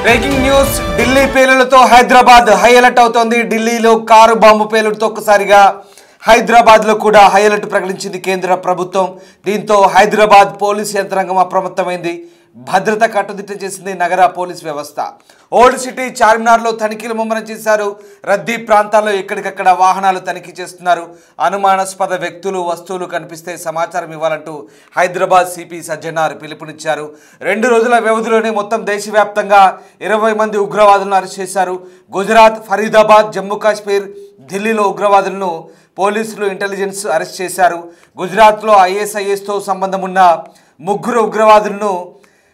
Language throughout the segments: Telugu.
బ్రేకింగ్ న్యూస్ ఢిల్లీ పేలులతో హైదరాబాద్ హై అలర్ట్ అవుతోంది. ఢిల్లీలో కారు బాంబు పేలుడుతో ఒక్కసారిగా హైదరాబాద్లో కూడా హై అలర్ట్ ప్రకటించింది కేంద్ర ప్రభుత్వం. దీంతో హైదరాబాద్ పోలీస్ యంత్రాంగం అప్రమత్తమైంది. భద్రత కట్టుదిట్టం చేసింది నగర పోలీస్ వ్యవస్థ. ఓల్డ్ సిటీ చార్మినార్లో తనిఖీలు ముమ్మరం చేశారు. రద్దీ ప్రాంతాల్లో ఎక్కడికక్కడ వాహనాలు తనిఖీ చేస్తున్నారు. అనుమానాస్పద వ్యక్తులు వస్తువులు కనిపిస్తే సమాచారం ఇవ్వాలంటూ హైదరాబాద్ సిపి సజ్జనార్ పిలుపునిచ్చారు. 2 రోజుల వ్యవధిలోనే మొత్తం దేశవ్యాప్తంగా 20 మంది ఉగ్రవాదులను అరెస్ట్ చేశారు. గుజరాత్, ఫరీదాబాద్, జమ్మూ కాశ్మీర్, ఢిల్లీలో ఉగ్రవాదులను పోలీసులు ఇంటెలిజెన్స్ అరెస్ట్ చేశారు. గుజరాత్లో ఐఎస్ఐఎస్తో సంబంధం ఉన్న 3 ఉగ్రవాదులను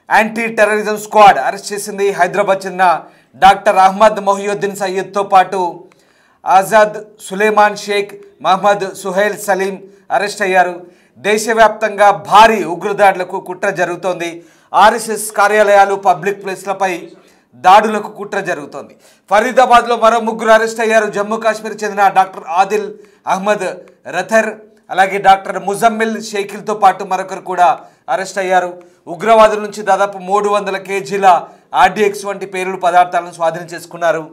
యాంటీ టెర్రరిజం స్క్వాడ్ అరెస్ట్ చేసింది. హైదరాబాద్ చెందిన డాక్టర్ అహ్మద్ మొహియుద్దీన్ సయ్యద్తో పాటు ఆజాద్, సులేమాన్ షేక్, మహమ్మద్ సుహైల్ సలీం అరెస్ట్ అయ్యారు. దేశవ్యాప్తంగా భారీ ఉగ్రదాడులకు కుట్ర జరుగుతోంది. ఆర్ఎస్ఎస్ కార్యాలయాలు, పబ్లిక్ ప్లేస్లపై దాడులకు కుట్ర జరుగుతోంది. ఫరీదాబాద్లో మరో 3 అరెస్ట్ అయ్యారు. జమ్మూ కాశ్మీర్ చెందిన డాక్టర్ ఆదిల్ అహ్మద్ రథర్, అలాగే డాక్టర్ ముజమ్మిల్ షేఖిల్తో పాటు మరొకరు కూడా అరెస్ట్ అయ్యారు. ఉగ్రవాదుల నుంచి దాదాపు 300 కేజీల ఆర్డీఎక్స్ వంటి పేలుడు పదార్థాలను స్వాధీనం చేసుకున్నారు.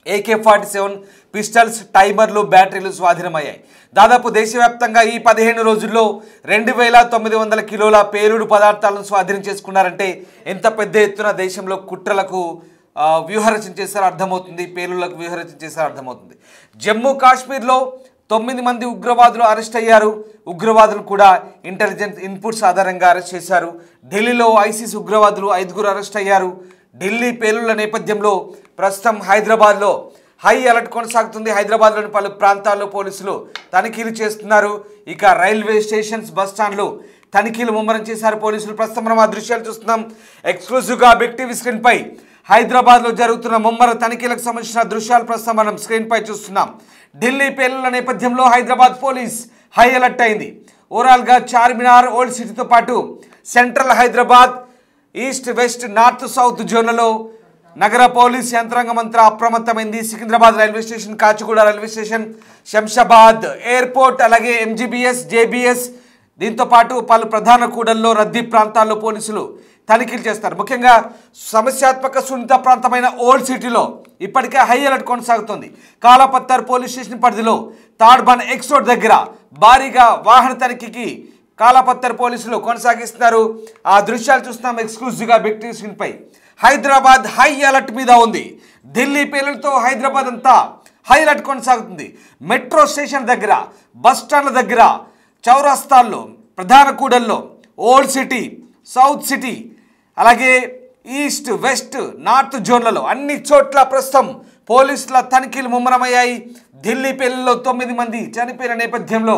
AK-47 పిస్టల్స్, టైమర్లు, బ్యాటరీలు స్వాధీనమయ్యాయి. దాదాపు దేశవ్యాప్తంగా ఈ 15 రోజుల్లో 2900 కిలోల పేలుడు పదార్థాలను స్వాధీనం చేసుకున్నారంటే ఎంత పెద్ద ఎత్తున దేశంలో కుట్రలకు వ్యూహరచన చేశారో అర్థమవుతుంది. పేలుళ్లకు వ్యూహరచన చేశారో అర్థమవుతుంది. జమ్మూ కాశ్మీర్లో 9 మంది ఉగ్రవాదులు అరెస్ట్ అయ్యారు. ఉగ్రవాదులు కూడా ఇంటెలిజెన్స్ ఇన్పుట్స్ ఆధారంగా అరెస్ట్ చేశారు. ఢిల్లీలో ఐసిస్ ఉగ్రవాదులు 5 అరెస్ట్ అయ్యారు. ఢిల్లీ పేలుళ్ల నేపథ్యంలో ప్రస్తుతం హైదరాబాద్లో హై అలర్ట్ కొనసాగుతుంది. హైదరాబాద్లోని పలు ప్రాంతాల్లో పోలీసులు తనిఖీలు చేస్తున్నారు. ఇక రైల్వే స్టేషన్స్, బస్ స్టాండ్లు తనిఖీలు ముమ్మరం చేశారు పోలీసులు. ప్రస్తుతం మనం ఆ దృశ్యాలు చూస్తున్నాం. ఎక్స్క్లూజివ్గా బిగ్ టీవీ స్క్రీన్పై హైదరాబాద్లో జరుగుతున్న ముమ్మర తనిఖీలకు సంబంధించిన దృశ్యాలు ప్రస్తుతం మనం స్క్రీన్పై చూస్తున్నాం. ఢిల్లీ పేలుళ్ల నేపథ్యంలో హైదరాబాద్ పోలీస్ హై అలర్ట్ అయింది. ఓవరాల్గా చార్మినార్, ఓల్డ్ సిటీతో పాటు central Hyderabad, east, west, north, south జోన్లలో నగర పోలీస్ యంత్రాంగం అంతా అప్రమత్తమైంది. Secunderabad railway station, Kacheguda railway station, Shamshabad airport, అలాగే MGBS, JBS, దీంతో పాటు పలు ప్రధాన కూడల్లో, రద్దీ ప్రాంతాల్లో పోలీసులు తనిఖీలు చేస్తారు. ముఖ్యంగా సమస్యాత్మక సున్నిత ప్రాంతమైన ఓల్డ్ సిటీలో ఇప్పటికే హై అలర్ట్ కొనసాగుతుంది. కాలాపత్తర్ పోలీస్ స్టేషన్ పరిధిలో తాడ్బన్ ఎక్స్ రోడ్ దగ్గర భారీగా వాహన తనిఖీకి కాలాపత్తర్ పోలీసులు కొనసాగిస్తున్నారు. ఆ దృశ్యాలు చూస్తున్నాం ఎక్స్క్లూజివ్గా బిగ్ టీవీ స్క్రీన్పై. హైదరాబాద్ హై అలర్ట్ మీద ఉంది. ఢిల్లీ పేలులతో హైదరాబాద్ అంతా హై అలర్ట్ కొనసాగుతుంది. మెట్రో స్టేషన్ దగ్గర, బస్ స్టాండ్ల దగ్గర, చౌరస్తాల్లో, ప్రధాన కూడల్లో, ఓల్డ్ సిటీ, సౌత్ సిటీ, అలాగే ఈస్ట్, వెస్ట్, నార్త్ జోన్లలో అన్ని చోట్ల ప్రస్తుతం పోలీసుల తనిఖీలు ముమ్మరమయ్యాయి. ఢిల్లీ పేలుల్లో 9 మంది చనిపోయిన నేపథ్యంలో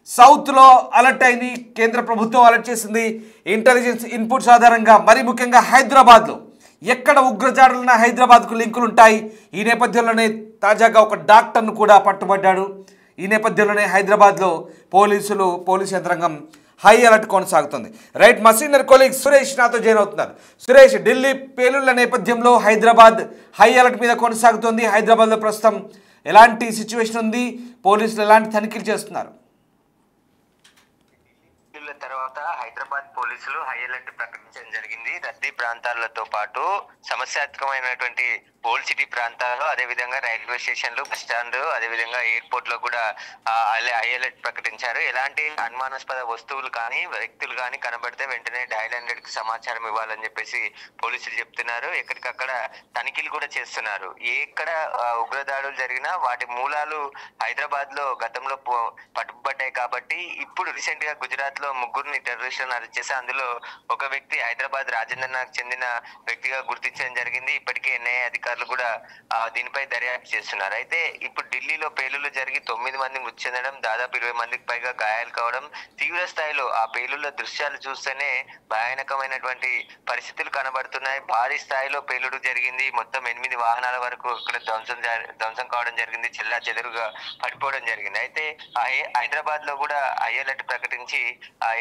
సౌత్లో అలర్ట్ అయింది. కేంద్ర ప్రభుత్వం అలర్ట్ చేసింది ఇంటెలిజెన్స్ ఇన్పుట్స్ ఆధారంగా. మరి ముఖ్యంగా హైదరాబాద్లో ఎక్కడ ఉగ్రదాడులున్న హైదరాబాద్కు లింకులు ఉంటాయి. ఈ నేపథ్యంలోనే తాజాగా ఒక డాక్టర్ను కూడా పట్టుబడ్డాడు. ఈ నేపథ్యంలోనే హైదరాబాద్లో పోలీస్ యంత్రాంగం హై అలర్ట్ కొనసాగుతుంది. రైట్, మా సీనియర్ కొలీగ్ సురేష్ నాతో జాయిన్ అవుతున్నారు. సురేష్, ఢిల్లీ పేలుళ్ల నేపథ్యంలో హైదరాబాద్ హై అలర్ట్ మీద కొనసాగుతోంది. హైదరాబాద్లో ప్రస్తుతం ఎలాంటి సిచ్యువేషన్ ఉంది? పోలీసులు ఎలాంటి తనిఖీలు చేస్తున్నారు? తర్వాత హైదరాబాద్ పోలీసులు హై అలర్ట్ ప్రకటించడం జరిగింది. రద్దీ ప్రాంతాలతో పాటు సమస్యాత్మకమైనటువంటి ఓల్డ్ సిటీ ప్రాంతాల్లో, అదేవిధంగా రైల్వే స్టేషన్లు, బస్ స్టాండ్, అదేవిధంగా ఎయిర్పోర్ట్ లో కూడా హై అలర్ట్ ప్రకటించారు. ఎలాంటి అనుమానాస్పద వస్తువులు కానీ వ్యక్తులు కానీ కనబడితే వెంటనే డయల్ 100 కి సమాచారం ఇవ్వాలని చెప్పేసి పోలీసులు చెప్తున్నారు. ఎక్కడికక్కడ తనిఖీలు కూడా చేస్తున్నారు. ఎక్కడ ఉగ్రదాడులు జరిగినా వాటి మూలాలు హైదరాబాద్ లో గతంలో పట్టుబడ్డాయి కాబట్టి ఇప్పుడు రీసెంట్ గా గుజరాత్ లో 3 టెర్రరిస్టులను అరెస్ట్ చేసి అందులో ఒక వ్యక్తి హైదరాబాద్ రాజేంద్రనాథ్ చెందిన వ్యక్తిగా గుర్తించడం జరిగింది. ఇప్పటికే NIA అధికారులు కూడా దీనిపై దర్యాప్తు చేస్తున్నారు. అయితే ఇప్పుడు ఢిల్లీలో పేలుళ్లు జరిగి 9 మంది మృతి చెందడం, దాదాపు 20 మందికి పైగా గాయాలు కావడం, తీవ్ర స్థాయిలో ఆ పేలుళ్ల దృశ్యాలు చూస్తేనే భయానకమైనటువంటి పరిస్థితులు కనబడుతున్నాయి. భారీ స్థాయిలో పేలుడు జరిగింది. మొత్తం 8 వాహనాల వరకు ఇక్కడ ధ్వంసం కావడం జరిగింది. చెల్లా చెదురుగా పడిపోవడం జరిగింది. అయితే హైదరాబాద్ లో కూడా హై అలర్ట్ ప్రకటించి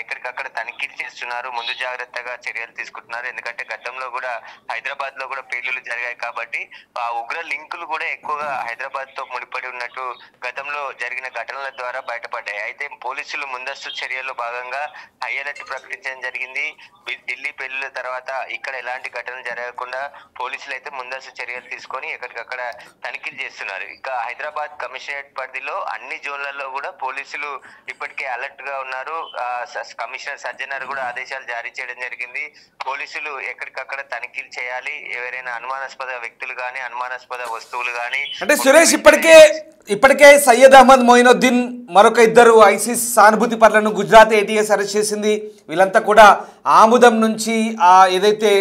ఎక్కడికక్కడ తనిఖీలు చేస్తున్నారు. ముందు జాగ్రత్తగా చర్యలు తీసుకుంటున్నారు. ఎందుకంటే గతంలో కూడా హైదరాబాద్ లో కూడా పేలుళ్లు జరిగాయి కాబట్టి ఆ ఉగ్ర లింకులు కూడా ఎక్కువగా హైదరాబాద్ తో ముడిపడి ఉన్నట్టు గతంలో జరిగిన ఘటనల ద్వారా బయటపడ్డాయి. అయితే పోలీసులు ముందస్తు చర్యల్లో భాగంగా హై అలర్ట్ ప్రకటించడం జరిగింది. ఢిల్లీ పెళ్లిల తర్వాత ఇక్కడ ఎలాంటి ఘటనలు జరగకుండా పోలీసులు అయితే ముందస్తు చర్యలు తీసుకొని ఎక్కడికక్కడ తనిఖీలు చేస్తున్నారు. ఇక హైదరాబాద్ కమిషనరేట్ పరిధిలో అన్ని జోన్లలో కూడా పోలీసులు ఇప్పటికే అలర్ట్ గా ఉన్నారు. కమిషనర్ సజ్జనర్ కూడా ఆదేశాలు జారీ చేయడం జరిగింది. పోలీసులు ఎక్కడికక్కడ తనిఖీలు చేయాలి. ఎవరైనా అనుమానాస్పద వ్యక్తులు గానీ అనుమానాస్పద వస్తువులు గానీ అంటే సురేష్ ఇప్పటికే సయ్యద్ అహ్మద్ మొయినుద్దీన్ మరొక ఇద్దరు ఐసిస్ సానుభూతి పరులను గుజరాత్ ఏటీఎస్ అరెస్ట్ చేసింది. వీళ్ళంతా కూడా ఆముదం నుంచి ఏదైతే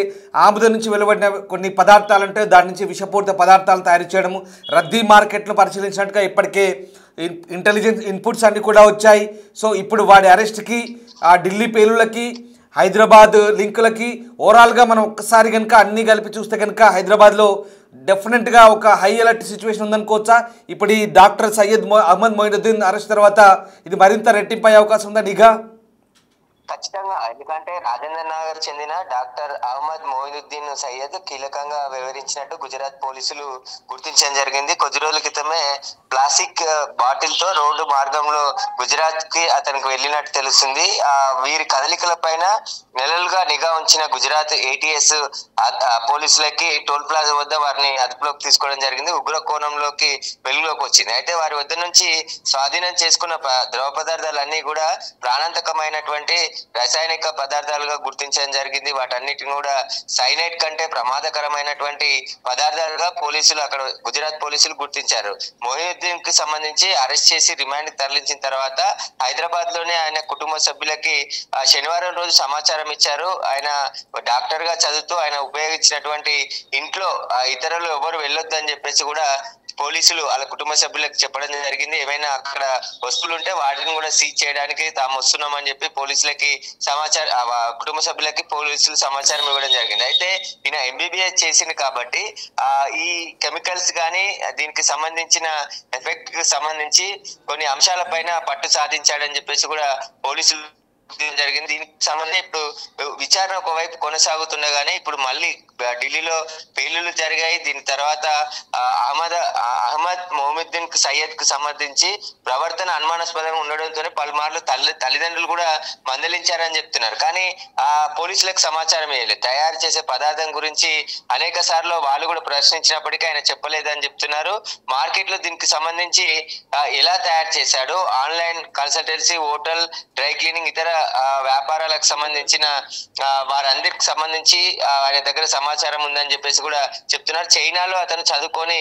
ఆముదం నుంచి వెలువడిన కొన్ని పదార్థాలు ఉంటే దాని నుంచి విషపూరిత పదార్థాలు తయారు చేయడము, రద్దీ మార్కెట్లు పరిశీలించినట్టుగా ఇప్పటికే ఇంటెలిజెన్స్ ఇన్పుట్స్ అన్నీ కూడా వచ్చాయి. సో ఇప్పుడు వాడి అరెస్ట్కి ఢిల్లీ పేలులకి హైదరాబాద్ లింకులకి ఓవరాల్గా మనం ఒక్కసారి కనుక అన్నీ కలిపి చూస్తే కనుక హైదరాబాద్లో డెఫినెట్గా ఒక హై అలర్ట్ సిచ్యువేషన్ ఉందనుకోవచ్చా? ఇప్పుడు ఈ డాక్టర్ సయ్యద్ అహ్మద్ మొయినుద్దీన్ అరెస్ట్ తర్వాత ఇది మరింత రెట్టింపు అయ్యే అవకాశం ఉందా నిఘా? ఖచ్చితంగా. ఎందుకంటే రాజేంద్ర నగర్ చెందిన డాక్టర్ అహ్మద్ మొయినుద్దీన్ సయ్యద్ కీలకంగా వివరించినట్టు గుజరాత్ పోలీసులు గుర్తించడం జరిగింది. కొద్ది రోజుల క్రితమే ప్లాస్టిక్ బాటిల్ తో రోడ్డు మార్గంలో గుజరాత్ కి అతనికి వెళ్ళినట్టు తెలుస్తుంది. వీరి కదలికల పైన నెలలుగా నిఘా ఉంచిన గుజరాత్ ఏటీఎస్ పోలీసులకి టోల్ ప్లాజా వద్ద వారిని అదుపులోకి తీసుకోవడం జరిగింది. ఉగ్ర కోణంలోకి వెలుగులోకి వచ్చింది. అయితే వారి వద్ద నుంచి స్వాధీనం చేసుకున్న ద్రవ పదార్థాలన్నీ కూడా ప్రాణాంతకమైనటువంటి రసాయనిక పదార్థాలుగా గుర్తించడం జరిగింది. వాటన్నిటిని కూడా సైనైడ్ కంటే ప్రమాదకరమైనటువంటి పదార్థాలుగా పోలీసులు అక్కడ గుజరాత్ పోలీసులు గుర్తించారు. మొయినుద్దీన్ కి సంబంధించి అరెస్ట్ చేసి రిమాండ్ తరలించిన తర్వాత హైదరాబాద్ లోనే ఆయన కుటుంబ సభ్యులకి శనివారం రోజు సమాచారం ఇచ్చారు. ఆయన డాక్టర్ గా చదువుతూ ఆయన ఉపయోగించినటువంటి ఇంట్లో ఇతరులు ఎవరు వెళ్ళొద్దు అని చెప్పేసి కూడా పోలీసులు వాళ్ళ కుటుంబ సభ్యులకు చెప్పడం జరిగింది. ఏమైనా అక్కడ వస్తువులు ఉంటే వాటిని కూడా సీజ్ చేయడానికి తాము వస్తున్నామని చెప్పి పోలీసులకి కుటుంబ సభ్యులకి పోలీసులు సమాచారం ఇవ్వడం జరిగింది. అయితే ఈయన ఎంబీబీఎస్ చేసింది కాబట్టి ఈ కెమికల్స్ కానీ దీనికి సంబంధించిన ఎఫెక్ట్ కి సంబంధించి కొన్ని అంశాలపైన పట్టు సాధించాడని చెప్పేసి కూడా పోలీసులు జరిగింది. దీనికి సంబంధించి ఇప్పుడు విచారణ ఒకవైపు కొనసాగుతుండగానే ఇప్పుడు మళ్ళీ ఢిల్లీలో పేలుళ్లు జరిగాయి. దీని తర్వాత అహ్మద్ మొయినుద్దీన్ సయ్యద్ కు సంబంధించి ప్రవర్తన అనుమానాస్పదంగా ఉండడంతోనే పలుమార్లు తల్లిదండ్రులు కూడా మందలించారని చెప్తున్నారు. కానీ పోలీసులకు సమాచారం ఇవ్వలేదు. తయారు చేసే పదార్థం గురించి అనేక సార్లు వాళ్ళు కూడా ప్రశ్నించినప్పటికీ ఆయన చెప్పలేదని చెప్తున్నారు. మార్కెట్ లో దీనికి సంబంధించి ఎలా తయారు చేశాడు, online consultancy, hotel, dry cleaning, ఇతర వ్యాపారాలకు సంబంధించిన వారందరికి సంబంధించి ఆయన దగ్గర సమాచారం ఉందని చెప్పేసి కూడా చెప్తున్నారు. చైనాలో అతను చదువుకొని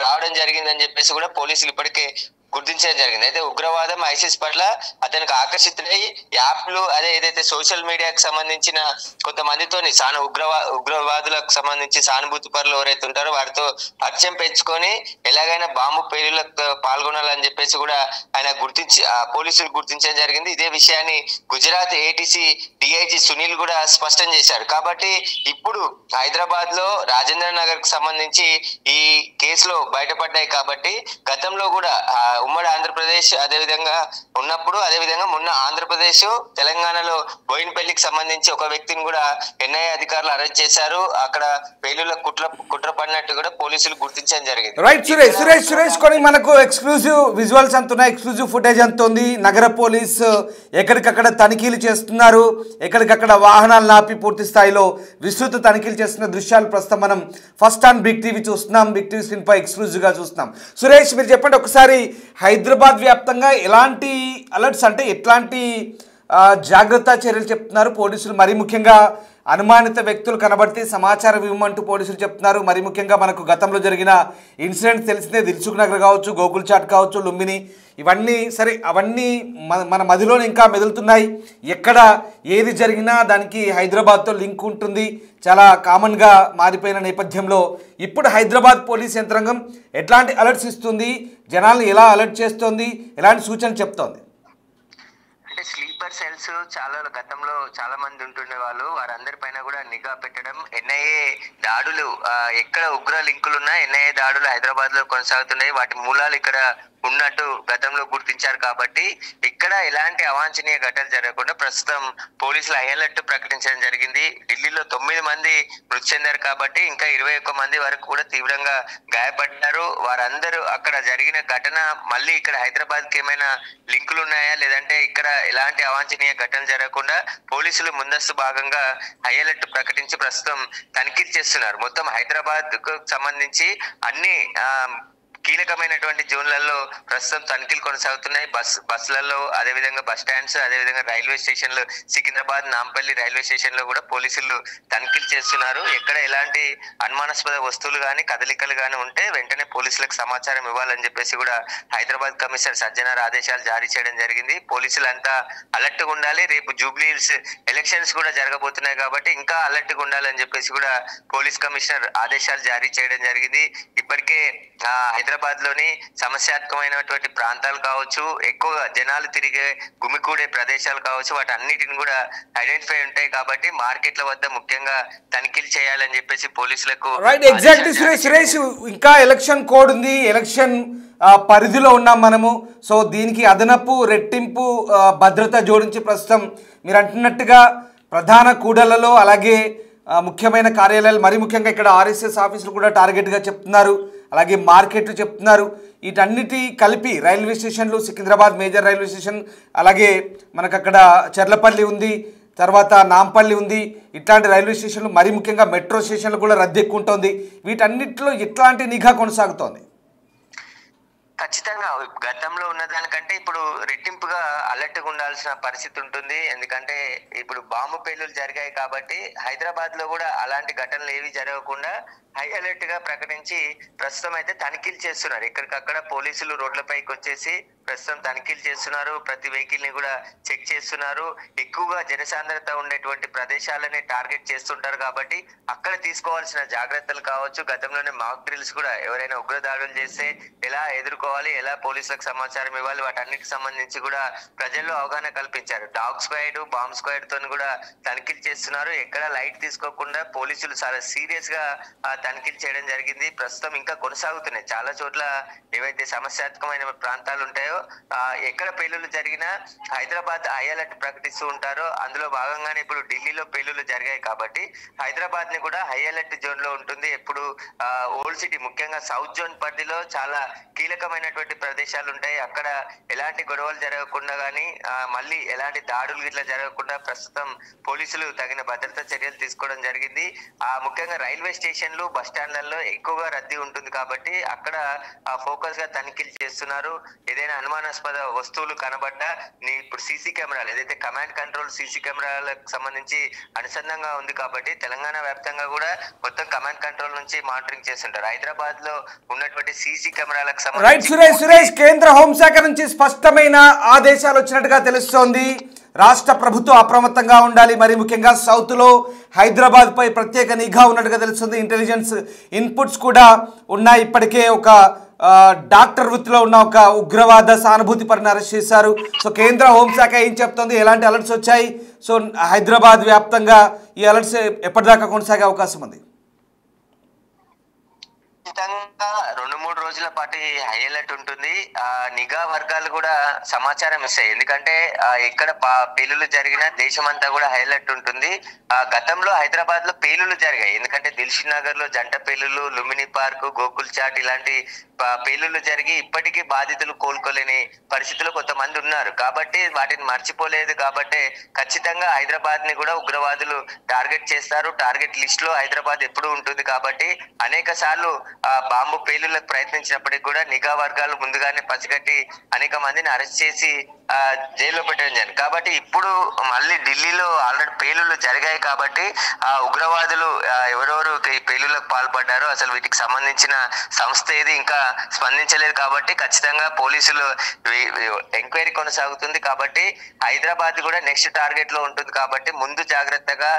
రావడం జరిగిందని చెప్పేసి కూడా పోలీసులు ఇప్పటికే గుర్తించడం జరిగింది. అయితే ఉగ్రవాదం, ఐసిస్ పట్ల అతనికి ఆకర్షితులై యాప్లు అదే ఏదైతే సోషల్ మీడియాకి సంబంధించిన కొంతమందితోని ఉగ్రవాదులకు సంబంధించి సానుభూతి పరులు ఎవరైతే ఉంటారో వారితో పరిచయం పెంచుకొని ఎలాగైనా బాంబు పేలులకు పాల్గొనాలని చెప్పేసి కూడా ఆయన పోలీసులు గుర్తించడం జరిగింది. ఇదే విషయాన్ని గుజరాత్ ఏటీసీ డిఐజీ సునీల్ కూడా స్పష్టం చేశారు. కాబట్టి ఇప్పుడు హైదరాబాద్ లో రాజేంద్ర నగర్ కు సంబంధించి ఈ కేసులో బయటపడ్డాయి. కాబట్టి గతంలో కూడా ఉమ్మడి ఆంధ్రప్రదేశ్ అదేవిధంగా మొన్న ఆంధ్రప్రదేశ్ తెలంగాణలో బోయినపల్లికి సంబంధించి ఒక వ్యక్తిని కూడా ఎన్ఐఏ అధికారులు అరెస్ట్ చేశారు. అక్కడ పేలుల కుట్ర పడినట్టు కూడా పోలీసులు గుర్తించడం జరిగింది. రైట్ సురేష్ కొన్ని మనకు ఎక్స్క్లూజివ్ విజువల్స్ అంటున్నాయి, ఎక్స్క్లూజివ్ ఫుటేజ్ అంతుంది. నగర పోలీసు ఎక్కడికక్కడ తనిఖీలు చేస్తున్నారు, ఎక్కడికక్కడ వాహనాలు నాపి పూర్తి స్థాయిలో విస్తృత తనిఖీలు చేస్తున్న దృశ్యాలు ప్రస్తుతం మనం ఫస్ట్ ఆన్ బిగ్ టీవీ చూస్తున్నాం. బిగ్ టీవీ స్క్రీన్ పై ఎక్స్క్లూజివ్ గా చూస్తున్నాం. సురేష్ మీరు చెప్పండి ఒకసారి, హైదరాబాద్ వ్యాప్తంగా ఎలాంటి అలర్ట్స్ అంటే ఎట్లాంటి జాగ్రత్త చర్యలు చెప్తున్నారు పోలీసులు? మరీ ముఖ్యంగా అనుమానిత వ్యక్తులు కనబడితే సమాచారం ఇవ్వమంటూ పోలీసులు చెప్తున్నారు. మరి ముఖ్యంగా మనకు గతంలో జరిగిన ఇన్సిడెంట్స్ తెలిసిందే, దిల్సుఖ్ నగర్ కావచ్చు, గోకుల్ చాట్ కావచ్చు, లుంబిని, ఇవన్నీ సరే అవన్నీ మన మదిలోనే ఇంకా మెదులుతున్నాయి. ఎక్కడ ఏది జరిగినా దానికి హైదరాబాద్తో లింక్ ఉంటుంది, చాలా కామన్గా మారిపోయిన నేపథ్యంలో ఇప్పుడు హైదరాబాద్ పోలీస్ యంత్రాంగం ఎట్లాంటి అలర్ట్స్ ఇస్తుంది, జనాల్ని ఎలా అలర్ట్ చేస్తోంది, ఎలాంటి సూచనలు చెప్తోంది? స్లీపర్ సెల్స్ గతంలో చాలా మంది ఉంటుండే వాళ్ళు, వారందరి పైన కూడా నిఘా పెట్టడం, ఎన్ఐఏ దాడులు ఎక్కడ ఉగ్ర లింకులున్నా ఎన్ఐఏ దాడులు హైదరాబాద్ లో కొనసాగుతున్నాయి. వాటి మూలాలు ఇక్కడ ఉన్నట్టు గతంలో గుర్తించారు. కాబట్టి ఇక్కడ ఎలాంటి అవాంఛనీయ ఘటనలు జరగకుండా ప్రస్తుతం పోలీసులు హై అలర్ట్ ప్రకటించడం జరిగింది. ఢిల్లీలో 9 మంది మృతి చెందారు కాబట్టి ఇంకా 21 మంది వరకు కూడా తీవ్రంగా గాయపడ్డారు. వారందరూ అక్కడ జరిగిన ఘటన మళ్ళీ ఇక్కడ హైదరాబాద్ కి ఏమైనా లింకులు ఉన్నాయా, లేదంటే ఇక్కడ ఎలాంటి అవాంఛనీయ ఘటనలు జరగకుండా పోలీసులు ముందస్తు భాగంగా హై అలర్ట్ ప్రకటించి ప్రస్తుతం తనిఖీలు చేస్తున్నారు. మొత్తం హైదరాబాద్ కు సంబంధించి అన్ని కీలకమైనటువంటి జోన్లలో ప్రస్తుతం తనిఖీలు కొనసాగుతున్నాయి. బస్సులలో, అదేవిధంగా బస్ స్టాండ్స్, అదేవిధంగా రైల్వే స్టేషన్లు, సికింద్రాబాద్ నాంపల్లి రైల్వే స్టేషన్ లో కూడా పోలీసులు తనిఖీలు చేస్తున్నారు. ఎక్కడ ఎలాంటి అనుమానాస్పద వస్తువులు గాని కదలికలు గాని ఉంటే వెంటనే పోలీసులకు సమాచారం ఇవ్వాలని చెప్పేసి కూడా హైదరాబాద్ కమిషనర్ సజ్జనార్ ఆదేశాలు జారీ చేయడం జరిగింది. పోలీసులంతా అలర్ట్ గా ఉండాలి. రేపు జూబ్లీహిల్స్ ఎలక్షన్స్ కూడా జరగబోతున్నాయి కాబట్టి ఇంకా అలర్ట్ గా ఉండాలని చెప్పేసి కూడా పోలీస్ కమిషనర్ ఆదేశాలు జారీ చేయడం జరిగింది. ఇప్పటికే హైదరాబాద్ లోని సమస్యాత్మకమైనటువంటి ప్రాంతాలు కావచ్చు, ఎక్కువగా జనాలు తిరిగే గుమికూడే ప్రదేశాలు కావచ్చు, వాటి అన్నిటిని కూడా ఐడెంటిఫై ఉంటాయి కాబట్టి మార్కెట్ల వద్ద ముఖ్యంగా తనిఖీలు చేయాలని చెప్పేసి పోలీసులకు ఎగ్జాక్ట్లీ సురేష్ ఇంకా ఎలక్షన్ కోడ్ ఉంది, ఎలక్షన్ పరిధిలో ఉన్నాం మనము. సో దీనికి అదనపు రెట్టింపు భద్రత జోడించి ప్రస్తుతం మీరు అంటున్నట్టుగా ప్రధాన కూడళ్లలో అలాగే ముఖ్యమైన కార్యాలయాలు, మరి ముఖ్యంగా ఇక్కడ ఆర్ఎస్ఎస్ ఆఫీసులు కూడా టార్గెట్గా చెప్తున్నారు, అలాగే మార్కెట్లు చెప్తున్నారు. వీటన్నిటి కలిపి రైల్వే స్టేషన్లు, సికింద్రాబాద్ మేజర్ రైల్వే స్టేషన్, అలాగే మనకు అక్కడ చర్లపల్లి ఉంది, తర్వాత నాంపల్లి ఉంది, ఇట్లాంటి రైల్వే స్టేషన్లు, మరి ముఖ్యంగా మెట్రో స్టేషన్లు కూడా రద్దీ ఎక్కువ ఉంటుంది. వీటన్నిటిలో ఎట్లాంటి నిఘా కొనసాగుతోంది? ఖచ్చితంగా గతంలో ఉన్న దానికంటే ఇప్పుడు రెట్టింపుగా అలర్ట్ గా ఉండాల్సిన పరిస్థితి ఉంటుంది. ఎందుకంటే ఇప్పుడు బాంబు పేలులు జరిగాయి కాబట్టి హైదరాబాద్ లో కూడా అలాంటి ఘటనలు ఏవి జరగకుండా హై అలర్ట్ గా ప్రకటించి ప్రస్తుతం అయితే తనిఖీలు చేస్తున్నారు. ఎక్కడికక్కడ పోలీసులు రోడ్లపైకి వచ్చేసి ప్రస్తుతం తనిఖీలు చేస్తున్నారు. ప్రతి వెహికల్ ని కూడా చెక్ చేస్తున్నారు. ఎక్కువగా జనసాంద్రత ఉండేటువంటి ప్రదేశాలని టార్గెట్ చేస్తుంటారు కాబట్టి అక్కడ తీసుకోవాల్సిన జాగ్రత్తలు కావచ్చు, గతంలోనే మాక్ డ్రిల్స్ కూడా ఎవరైనా ఉగ్రదాడులు చేస్తే ఎలా ఎదుర్కోవాలి, ఎలా పోలీసులకు సమాచారం ఇవ్వాలి, వాటన్నిటికి సంబంధించి కూడా ప్రజల్లో అవగాహన కల్పించారు. డాగ్ స్క్వాడ్, బాంబ్ స్క్వాడ్ తో కూడా తనిఖీలు చేస్తున్నారు. ఎక్కడ లైట్ తీసుకోకుండా పోలీసులు చాలా సీరియస్ గా తనిఖీలు చేయడం జరిగింది. ప్రస్తుతం ఇంకా కొనసాగుతున్నాయి. చాలా చోట్ల ఏవైతే సమస్యాత్మకమైన ప్రాంతాలు ఉంటాయో ఎక్కడ పేలులు జరిగినా హైదరాబాద్ హై అలర్ట్ ప్రకటిస్తూ ఉంటారో అందులో భాగంగానే ఇప్పుడు ఢిల్లీలో పేలులు జరిగాయి కాబట్టి హైదరాబాద్ ని కూడా హై అలర్ట్ జోన్ లో ఉంటుంది. ఎప్పుడు ఓల్డ్ సిటీ ముఖ్యంగా సౌత్ జోన్ పరిధిలో చాలా కీలకమైనటువంటి ప్రదేశాలు ఉంటాయి. అక్కడ ఎలాంటి గొడవలు జరగకుండా గానీ మళ్ళీ ఎలాంటి దాడులు ఇట్లా జరగకుండా ప్రస్తుతం పోలీసులు తగిన భద్రతా చర్యలు తీసుకోవడం జరిగింది. ముఖ్యంగా రైల్వే స్టేషన్లు, బస్ స్టాండ్లలో ఎక్కువగా రద్దీ ఉంటుంది కాబట్టి అక్కడ ఫోకస్ గా తనిఖీలు చేస్తున్నారు. ఏదైనా అనుమానాస్పద వస్తువులు కనబడ్డా ఇప్పుడు సీసీ కెమెరాలు, ఏదైతే కమాండ్ కంట్రోల్ సీసీ కెమెరాలకు సంబంధించి అనుసంధానంగా ఉంది కాబట్టి తెలంగాణ వ్యాప్తంగా కూడా మొత్తం కమాండ్ కంట్రోల్ నుంచి మానిటరింగ్ చేస్తుంటారు. హైదరాబాద్ లో ఉన్నటువంటి సీసీ కెమెరాలకు సంబంధించి సురేష్ కేంద్ర హోంశాఖ నుంచి స్పష్టమైన ఆదేశాలు వచ్చినట్టుగా తెలుస్తోంది. రాష్ట్ర ప్రభుత్వం అప్రమత్తంగా ఉండాలి. మరి ముఖ్యంగా సౌత్లో హైదరాబాద్ పై ప్రత్యేక నిఘా ఉన్నట్టుగా తెలుస్తుంది. ఇంటెలిజెన్స్ ఇన్పుట్స్ కూడా ఉన్నాయి. ఇప్పటికే ఒక డాక్టర్ వృత్తిలో ఉన్న ఒక ఉగ్రవాద సానుభూతి పరుని అరెస్ట్ చేశారు. సో కేంద్ర హోంశాఖ ఏం చెప్తోంది, ఎలాంటి అలర్ట్స్ వచ్చాయి, సో హైదరాబాద్ వ్యాప్తంగా ఈ అలర్ట్స్ ఎప్పటిదాకా కొనసాగే అవకాశం ఉంది? ఖచ్చితంగా 2-3 రోజుల పాటు హై అలర్ట్ ఉంటుంది. నిఘా వర్గాలు కూడా సమాచారం ఇస్తాయి. ఎందుకంటే ఎక్కడ పేలులు జరిగినా దేశమంతా కూడా హై అలర్ట్ ఉంటుంది. గతంలో హైదరాబాద్ లో పేలులు జరిగాయి. ఎందుకంటే దిల్షుక్ నగర్ లో జంట పేలులు, లుంబిని పార్క్, గోకుల్ చాట్ ఇలాంటి పేలులు జరిగి ఇప్పటికీ బాధితులు కోలుకోలేని పరిస్థితుల్లో కొంతమంది ఉన్నారు కాబట్టి వాటిని మర్చిపోలేదు. కాబట్టి ఖచ్చితంగా హైదరాబాద్ ని కూడా ఉగ్రవాదులు టార్గెట్ చేస్తారు. టార్గెట్ లిస్ట్ లో హైదరాబాద్ ఎప్పుడు ఉంటుంది కాబట్టి అనేక సార్లు బాంబు పేలులకు ప్రయత్నించినప్పటికీ కూడా నిఘా వర్గాలు ముందుగానే పసిగట్టి అనేక మందిని అరెస్ట్ చేసి జైల్లో పెట్టడం జరిగింది. కాబట్టి ఇప్పుడు మళ్ళీ ఢిల్లీలో ఆల్రెడీ పేలులు జరిగాయి కాబట్టి ఆ ఉగ్రవాదులు ఎవరెవరు ఈ పేలులకు పాల్పడ్డారో అసలు వీటికి సంబంధించిన సంస్థ ఏది ఇంకా స్పందించలేదు కాబట్టి ఖచ్చితంగా పోలీసులు ఎంక్వైరీ కొనసాగుతుంది. కాబట్టి హైదరాబాద్ కూడా నెక్స్ట్ టార్గెట్ లో ఉంటుంది కాబట్టి ముందు జాగ్రత్తగా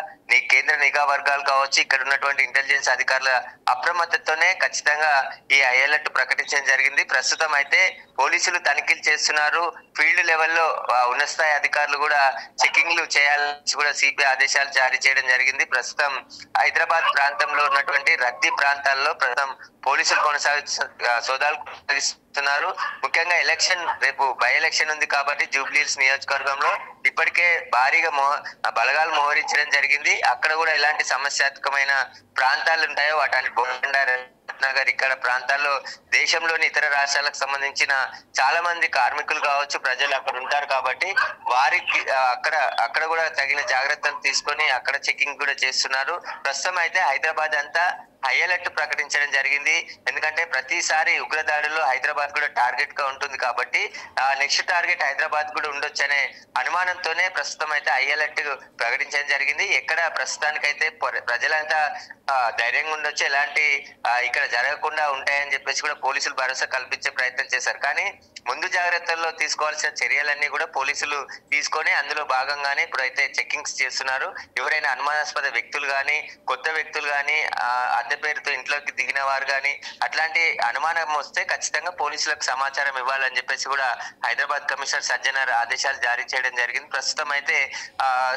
కేంద్ర నిఘా వర్గాలు కావచ్చు, ఇక్కడ ఉన్నటువంటి ఇంటెలిజెన్స్ అధికారుల అప్రమత్తతోనే ఖచ్చితంగా ఈ హై అలర్ట్ ప్రకటించడం జరిగింది. ప్రస్తుతం అయితే పోలీసులు తనిఖీలు చేస్తున్నారు. ఫీల్డ్ లెవెల్లో ఉన్నత స్థాయి అధికారులు కూడా చెకింగ్ చెకింగ్లు చేయాలని కూడా సిపి ఆదేశాలు జారీ చేయడం జరిగింది. ప్రస్తుతం హైదరాబాద్ ప్రాంతంలో ఉన్నటువంటి రద్దీ ప్రాంతాల్లో ప్రస్తుతం పోలీసులు సోదాలు కొనసాగిస్తున్నారు. ముఖ్యంగా రేపు బై ఎలక్షన్ ఉంది కాబట్టి జూబ్లీహిల్స్ నియోజకవర్గంలో ఇప్పటికే భారీగా బలగాలు మోహరించడం జరిగింది. అక్కడ కూడా ఎలాంటి సమస్యాత్మకమైన ప్రాంతాలు ఉంటాయో వాటి బోండార్ నగర్ ఇక్కడ ప్రాంతాల్లో దేశంలోని ఇతర రాష్ట్రాలకు సంబంధించిన చాలా మంది కార్మికులు కావచ్చు, ప్రజలు అక్కడ ఉంటారు కాబట్టి వారికి అక్కడ కూడా తగిన జాగ్రత్తలు తీసుకొని అక్కడ చెకింగ్ కూడా చేస్తున్నారు. ప్రస్తుతం అయితే హైదరాబాద్ అంతా హై అలర్ట్ ప్రకటించడం జరిగింది. ఎందుకంటే ప్రతిసారి ఉగ్రదాడుల్లో హైదరాబాద్ కూడా టార్గెట్ గా ఉంటుంది కాబట్టి నెక్స్ట్ టార్గెట్ హైదరాబాద్ కూడా ఉండొచ్చు అనే అనుమానంతోనే ప్రస్తుతం అయితే హై అలర్ట్ ప్రకటించడం జరిగింది. ఎక్కడ ప్రస్తుతానికైతే ప్రజలంతా ధైర్యంగా ఉండొచ్చు, ఎలాంటి ఇక్కడ జరగకుండా ఉంటాయని చెప్పేసి కూడా పోలీసులు భరోసా కల్పించే ప్రయత్నం చేశారు. కానీ ముందు జాగ్రత్తల్లో తీసుకోవాల్సిన చర్యలన్నీ కూడా పోలీసులు తీసుకొని అందులో భాగంగానే ఇప్పుడైతే చెకింగ్స్ చేస్తున్నారు. ఎవరైనా అనుమానాస్పద వ్యక్తులు కానీ కొత్త వ్యక్తులు కానీ అద్దె పేరుతో ఇంట్లోకి దిగిన వారు కానీ అట్లాంటి అనుమానం వస్తే ఖచ్చితంగా పోలీసులకు సమాచారం ఇవ్వాలని చెప్పేసి కూడా హైదరాబాద్ కమిషనర్ సజ్జనార్ ఆదేశాలు జారీ చేయడం జరిగింది. ప్రస్తుతం అయితే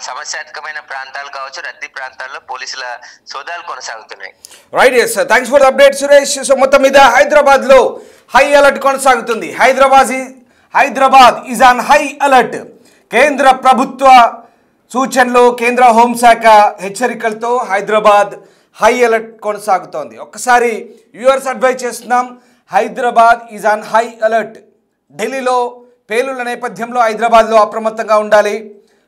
సమస్యాత్మకమైన ప్రాంతాలు కావచ్చు, రద్దీ ప్రాంతాల్లో పోలీసుల సోదాలు కొనసాగుతున్నాయి. Right, yes, thanks for the update Suresh. So మొత్తం మీద హైదరాబాద్ లో హై అలర్ట్ కొనసాగుతుంది. Hyderabad is on high alert. కేంద్ర ప్రభుత్వ సూచనలు, కేంద్ర హోంశాఖ హెచ్చరికలతో హైదరాబాద్ హై అలర్ట్ కొనసాగుతోంది. ఒక్కసారి వ్యూవర్స్ అడ్వైజ్ చేస్తున్నాం, Hyderabad is on high alert. ఢిల్లీలో పేలుళ్ల నేపథ్యంలో హైదరాబాద్లో అప్రమత్తంగా ఉండాలి.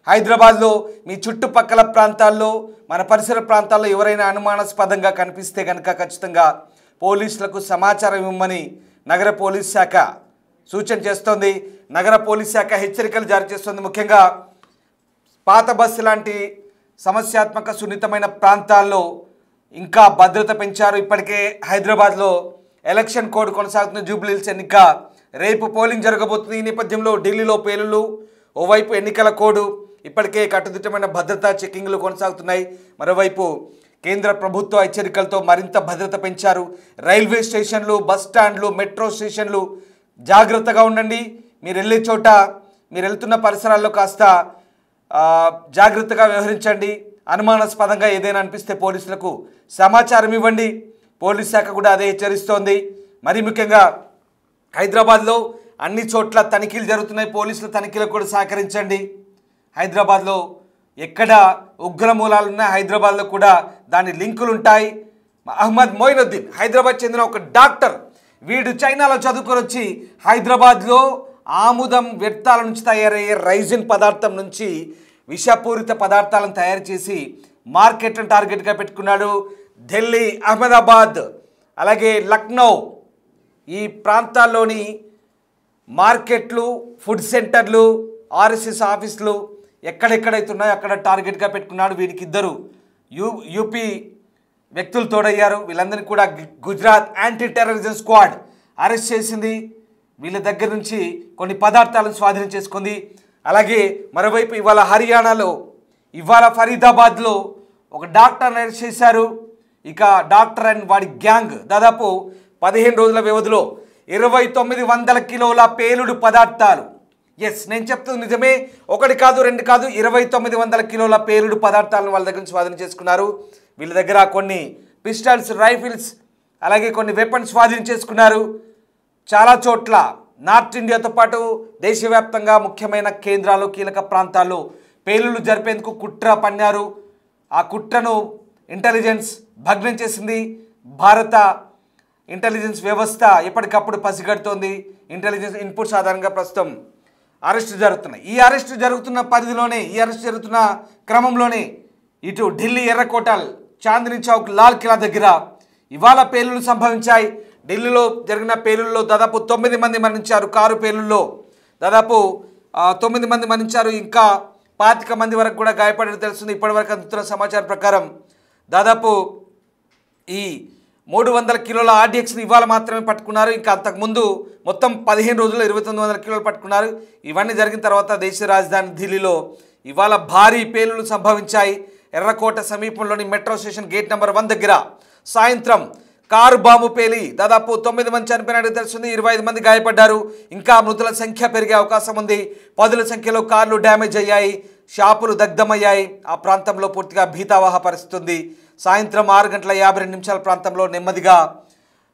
హైదరాబాద్లో మీ చుట్టుపక్కల ప్రాంతాల్లో, మన పరిసర ప్రాంతాల్లో ఎవరైనా అనుమానాస్పదంగా కనిపిస్తే కనుక ఖచ్చితంగా పోలీసులకు సమాచారం ఇవ్వమని నగర పోలీస్ శాఖ సూచన చేస్తోంది. నగర పోలీస్ శాఖ హెచ్చరికలు జారీ చేస్తోంది. ముఖ్యంగా పాత బస్సు లాంటి సమస్యాత్మక సున్నితమైన ప్రాంతాల్లో ఇంకా భద్రత పెంచారు. ఇప్పటికే హైదరాబాద్లో ఎలక్షన్ కోడ్ కొనసాగుతున్న జూబ్లీహిల్స్ ఎన్నిక, రేపు పోలింగ్ జరగబోతుంది. ఈ నేపథ్యంలో ఢిల్లీలో పేలుళ్లు, ఓవైపు ఎన్నికల కోడ్, ఇప్పటికే కట్టుదిట్టమైన భద్రతా చెకింగ్లు కొనసాగుతున్నాయి. మరోవైపు కేంద్ర ప్రభుత్వ హెచ్చరికలతో మరింత భద్రత పెంచారు. రైల్వే స్టేషన్లు, బస్ స్టాండ్లు, మెట్రో స్టేషన్లు జాగ్రత్తగా ఉండండి. మీరు వెళ్ళే చోట, మీరు వెళ్తున్న పరిసరాల్లో కాస్త జాగ్రత్తగా వ్యవహరించండి. అనుమానాస్పదంగా ఏదైనా అనిపిస్తే పోలీసులకు సమాచారం ఇవ్వండి. పోలీస్ శాఖ కూడా అదే హెచ్చరిస్తోంది. మరి ముఖ్యంగా హైదరాబాద్లో అన్ని చోట్ల తనిఖీలు జరుగుతున్నాయి. పోలీసుల తనిఖీలకు కూడా సహకరించండి. హైదరాబాద్లో ఎక్కడ ఉగ్ర మూలాలు ఉన్నాయి, హైదరాబాద్లో కూడా దాని లింకులు ఉంటాయి. అహ్మద్ మొయినుద్దీన్ హైదరాబాద్ చెందిన ఒక డాక్టర్, వీడు చైనాలో చదువుకొని వచ్చి హైదరాబాద్లో ఆముదం వ్యర్థాల నుంచి తయారయ్యే రైజిన్ పదార్థం నుంచి విషపూరిత పదార్థాలను తయారు చేసి మార్కెట్లను టార్గెట్గా పెట్టుకున్నాడు. ఢిల్లీ, అహ్మదాబాద్, అలాగే లక్నో ఈ ప్రాంతాల్లోని మార్కెట్లు, ఫుడ్ సెంటర్లు, ఆర్ఎస్ఎస్ ఆఫీసులు ఎక్కడెక్కడైతే ఉన్నాయో అక్కడ టార్గెట్గా పెట్టుకున్నాడు. వీరికి ఇద్దరు యూపీ వ్యక్తులు తోడయ్యారు. వీళ్ళందరినీ కూడా Gujarat anti terrorism squad arrest చేసింది. వీళ్ళ దగ్గర నుంచి కొన్ని పదార్థాలను స్వాధీనం చేసుకుంది. అలాగే మరోవైపు ఇవాళ హర్యానాలో, ఇవాళ ఫరీదాబాద్లో ఒక డాక్టర్ని అరెస్ట్ చేశారు. ఇక డాక్టర్ అండ్ వాడి గ్యాంగ్ దాదాపు 15 రోజుల వ్యవధిలో 2900 కిలోల పేలుడు పదార్థాలు, ఎస్ నేను చెప్తుంది నిజమే, 1 కాదు 2 కాదు 2900 కిలోల పేలుడు పదార్థాలను వాళ్ళ దగ్గర నుంచి స్వాధీనం చేసుకున్నారు. వీళ్ళ దగ్గర కొన్ని పిస్టల్స్, రైఫిల్స్, అలాగే కొన్ని వెపన్స్ స్వాధీనం చేసుకున్నారు. చాలా చోట్ల నార్త్ ఇండియాతో పాటు దేశవ్యాప్తంగా ముఖ్యమైన కేంద్రాలు, కీలక ప్రాంతాల్లో పేలుళ్లు జరిపేందుకు కుట్ర పన్నారు. ఆ కుట్రను ఇంటెలిజెన్స్ భగ్నం చేసింది. భారత ఇంటెలిజెన్స్ వ్యవస్థ ఎప్పటికప్పుడు పసిగడుతోంది. ఇంటెలిజెన్స్ ఇన్పుట్స్ ఆధారంగా ప్రస్తుతం అరెస్టు జరుగుతున్నాయి. ఈ అరెస్టు జరుగుతున్న పరిధిలోనే, ఈ అరెస్టు జరుగుతున్న క్రమంలోనే ఇటు ఢిల్లీ ఎర్రకోట, చాందినీ చౌక్, లాల్ కిలా దగ్గర ఇవాళ పేలుళ్లు సంభవించాయి. ఢిల్లీలో జరిగిన పేలుళ్లలో దాదాపు 9 మంది మరణించారు. కారు పేలుళ్లలో దాదాపు 9 మంది మరణించారు. ఇంకా 25 మంది వరకు కూడా గాయపడినట్టు తెలుస్తుంది. ఇప్పటివరకు అందుతున్న సమాచారం ప్రకారం దాదాపు ఈ 300 కిలోల ఆర్డిఎక్స్ని ఇవాళ మాత్రమే పట్టుకున్నారు. ఇంకా అంతకుముందు మొత్తం 15 రోజుల్లో 2900 కిలోలు పట్టుకున్నారు. ఇవన్నీ జరిగిన తర్వాత దేశ రాజధాని ఢిల్లీలో ఇవాళ భారీ పేలుళ్లు సంభవించాయి. ఎర్రకోట సమీపంలోని మెట్రో స్టేషన్ గేట్ నెంబర్ 1 దగ్గర సాయంత్రం కారు బాంబు పేలి దాదాపు 9 మంది చనిపోయినట్టు తెలుస్తుంది. 25 మంది గాయపడ్డారు. ఇంకా మృతుల సంఖ్య పెరిగే అవకాశం ఉంది. పదుల సంఖ్యలో కార్లు డ్యామేజ్ అయ్యాయి, షాపులు దగ్ధమయ్యాయి. ఆ ప్రాంతంలో పూర్తిగా భీతావహ పరిస్థితి ఉంది. సాయంత్రం 6:52 ప్రాంతంలో నెమ్మదిగా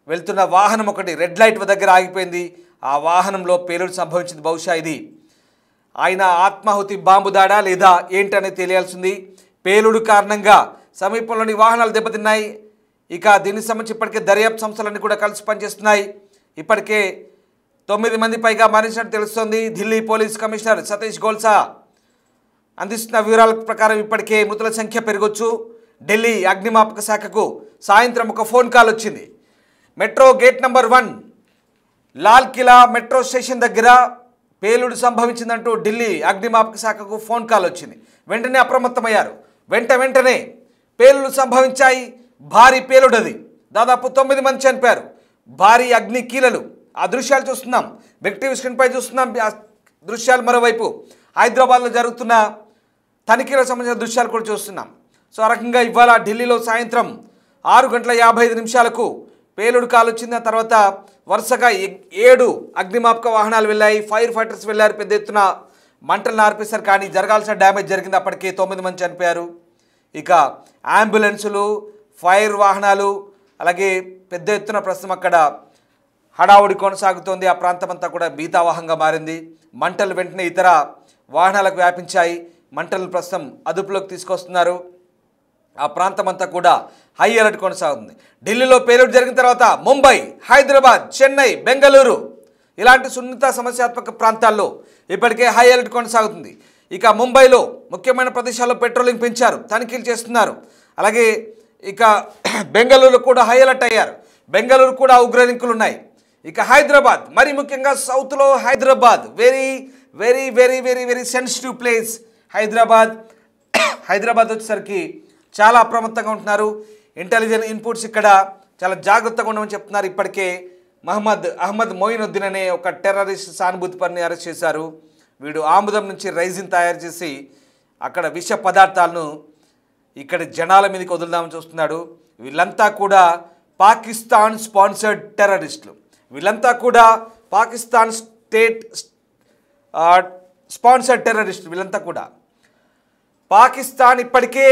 వెళ్తున్న వాహనం ఒకటి రెడ్ లైట్ దగ్గర ఆగిపోయింది. ఆ వాహనంలో పేలుడు సంభవించింది. బహుశా ఇది ఆయన ఆత్మాహుతి బాంబు దాడా లేదా ఏంటనేది తెలియాల్సింది. పేలుడు కారణంగా సమీపంలోని వాహనాలు దెబ్బతిన్నాయి. ఇక దీనికి సంబంధించి ఇప్పటికే దర్యాప్తు సంస్థలన్నీ కూడా కలిసి పనిచేస్తున్నాయి. ఇప్పటికే 9 మంది పైగా మరణించినట్టు తెలుస్తోంది. ఢిల్లీ పోలీస్ కమిషనర్ సతీష్ గోల్సా అందిస్తున్న వివరాల ప్రకారం ఇప్పటికే మృతుల సంఖ్య పెరగొచ్చు. ఢిల్లీ అగ్నిమాపక శాఖకు సాయంత్రం ఒక ఫోన్ కాల్ వచ్చింది. Metro gate number 1 Lal Qila metro station దగ్గర పేలుడు సంభవించిందంటూ ఢిల్లీ అగ్నిమాపక శాఖకు ఫోన్ కాల్ వచ్చింది. వెంటనే అప్రమత్తమయ్యారు. వెంటనే పేలుడు సంభవించాయి. భారీ పేలుడు అది. దాదాపు 9 మంది చనిపోయారు. భారీ అగ్ని కీలలు. ఆ దృశ్యాలు చూస్తున్నాం. బిగ్ టీవీ స్క్రీన్పై చూస్తున్నాం. ఆ దృశ్యాలు మరోవైపు హైదరాబాద్లో జరుగుతున్న తనిఖీలకు సంబంధించిన దృశ్యాలు కూడా చూస్తున్నాం. సో ఆ రకంగా ఇవాళ ఢిల్లీలో సాయంత్రం 6:55 పేలుడు కాల్ వచ్చింది. ఆ తర్వాత వరుసగా 7 అగ్నిమాపక వాహనాలు వెళ్ళాయి. ఫైర్ ఫైటర్స్ వెళ్ళారు. పెద్ద ఎత్తున మంటలను ఆర్పేశారు. కానీ జరగాల్సిన డ్యామేజ్ జరిగింది. అప్పటికే 9 మంది చనిపోయారు. ఇక అంబులెన్సులు, ఫైర్ వాహనాలు, అలాగే పెద్ద ఎత్తున ప్రస్తుతం అక్కడ హడావుడి కొనసాగుతోంది. ఆ ప్రాంతం అంతా కూడా భీతావహంగా మారింది. మంటలు వెంటనే ఇతర వాహనాలకు వ్యాపించాయి. మంటలను ప్రస్తుతం అదుపులోకి తీసుకొస్తున్నారు. ఆ ప్రాంతం అంతా కూడా హై అలర్ట్ కొనసాగుతుంది. ఢిల్లీలో పేలుడు జరిగిన తర్వాత ముంబై, హైదరాబాద్, చెన్నై, బెంగళూరు ఇలాంటి సున్నిత సమస్యాత్మక ప్రాంతాల్లో ఇప్పటికే హై అలర్ట్ కొనసాగుతుంది. ఇక ముంబైలో ముఖ్యమైన ప్రదేశాల్లో పెట్రోలింగ్ పెంచారు, తనిఖీలు చేస్తున్నారు. అలాగే ఇక బెంగళూరు కూడా హై అలర్ట్ అయ్యారు. బెంగళూరు కూడా ఉగ్రలింకులు ఉన్నాయి. ఇక హైదరాబాద్, మరి ముఖ్యంగా సౌత్లో Hyderabad very very very very very sensitive place. Hyderabad వచ్చేసరికి చాలా అప్రమత్తంగా ఉంటున్నారు. ఇంటెలిజెన్స్ ఇన్పుట్స్ ఇక్కడ చాలా జాగ్రత్తగా ఉండమని చెప్తున్నారు. ఇప్పటికే అహ్మద్ మొయినుద్దీన్ అనే ఒక టెర్రరిస్ట్ సానుభూతిపరిని అరెస్ట్ చేశారు. వీడు ఆముదం నుంచి రైజిన్ తయారు చేసి అక్కడ విష పదార్థాలను ఇక్కడ జనాల మీదకి వదులుదామని చూస్తున్నాడు. వీళ్ళంతా కూడా పాకిస్తాన్ స్పాన్సర్డ్ టెర్రరిస్టులు. వీళ్ళంతా కూడా పాకిస్తాన్ స్టేట్ స్పాన్సర్డ్ టెర్రరిస్టులు. వీళ్ళంతా కూడా పాకిస్తాన్ ఇప్పటికే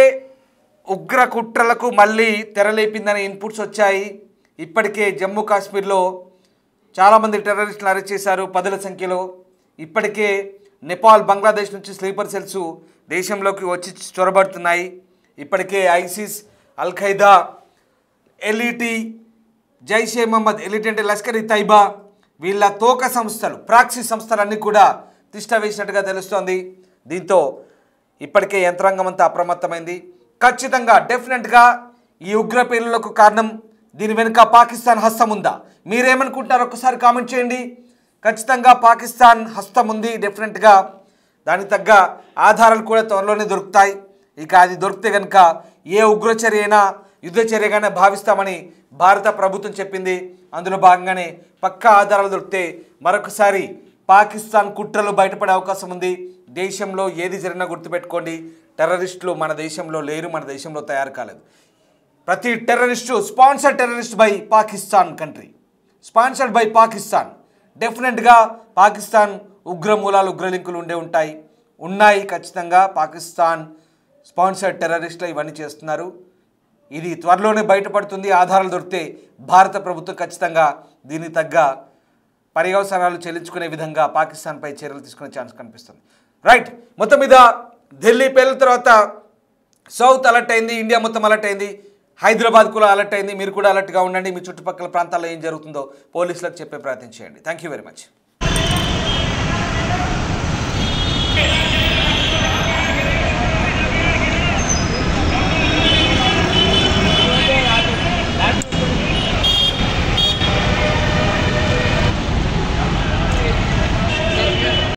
ఉగ్ర కుట్రలకు మళ్ళీ తెరలేపిందనే ఇన్పుట్స్ వచ్చాయి. ఇప్పటికే జమ్మూ కాశ్మీర్లో చాలామంది టెర్రరిస్టులు అరెస్ట్ చేశారు, 10ల సంఖ్యలో. ఇప్పటికే నేపాల్, బంగ్లాదేశ్ నుంచి స్లీపర్ సెల్స్ దేశంలోకి వచ్చి చొరబడుతున్నాయి. ఇప్పటికే ISIS, al Qaeda, LET, Jaishe Mohammed, LET అంటే లష్కర్ ఇ తైబా, వీళ్ళ తోక సంస్థలు, ప్రాక్సీ సంస్థలన్నీ కూడా తిష్ట వేసినట్టుగా తెలుస్తోంది. దీంతో ఇప్పటికే యంత్రాంగం అంతా అప్రమత్తమైంది. ఖచ్చితంగా డెఫినెట్గా ఈ ఉగ్ర పేలులకు కారణం, దీని వెనుక పాకిస్తాన్ హస్తం ఉందా? మీరేమనుకుంటారో ఒకసారి కామెంట్ చేయండి. ఖచ్చితంగా పాకిస్తాన్ హస్తం ఉంది డెఫినెట్గా. దానికి తగ్గ ఆధారాలు కూడా త్వరలోనే దొరుకుతాయి. ఇక అది దొరికితే కనుక ఏ ఉగ్రచర్య అయినా యుద్ధచర్యగానే భావిస్తామని భారత ప్రభుత్వం చెప్పింది. అందులో భాగంగానే పక్కా ఆధారాలు దొరికితే మరొకసారి పాకిస్తాన్ కుట్రలు బయటపడే అవకాశం ఉంది. దేశంలో ఏది జరిగినా గుర్తుపెట్టుకోండి, టెర్రరిస్టులు మన దేశంలో లేరు, మన దేశంలో తయారు కాలేదు. ప్రతి terrorist sponsored terrorist by Pakistan country, sponsored by Pakistan. డెఫినెట్గా పాకిస్తాన్ ఉగ్ర మూలాలు, ఉగ్ర లింకులు ఉన్నాయి ఖచ్చితంగా. పాకిస్తాన్ స్పాన్సర్డ్ టెర్రరిస్టులు ఇవన్నీ చేస్తున్నారు. ఇది త్వరలోనే బయటపడుతుంది. ఆధారాలు దొరికితే భారత ప్రభుత్వం ఖచ్చితంగా దీనికి తగ్గ పర్యవసానాలు చెల్లించుకునే విధంగా పాకిస్తాన్పై చర్యలు తీసుకునే ఛాన్స్ కనిపిస్తుంది. రైట్, మొత్తం మీద ఢిల్లీ పేలుల తర్వాత సౌత్ అలర్ట్ అయింది, ఇండియా మొత్తం అలర్ట్ అయింది, హైదరాబాద్ కూడా అలర్ట్ అయింది. మీరు కూడా అలర్ట్గా ఉండండి. మీ చుట్టుపక్కల ప్రాంతాల్లో ఏం జరుగుతుందో పోలీసులకు చెప్పే ప్రయత్నం చేయండి. Thank you very much.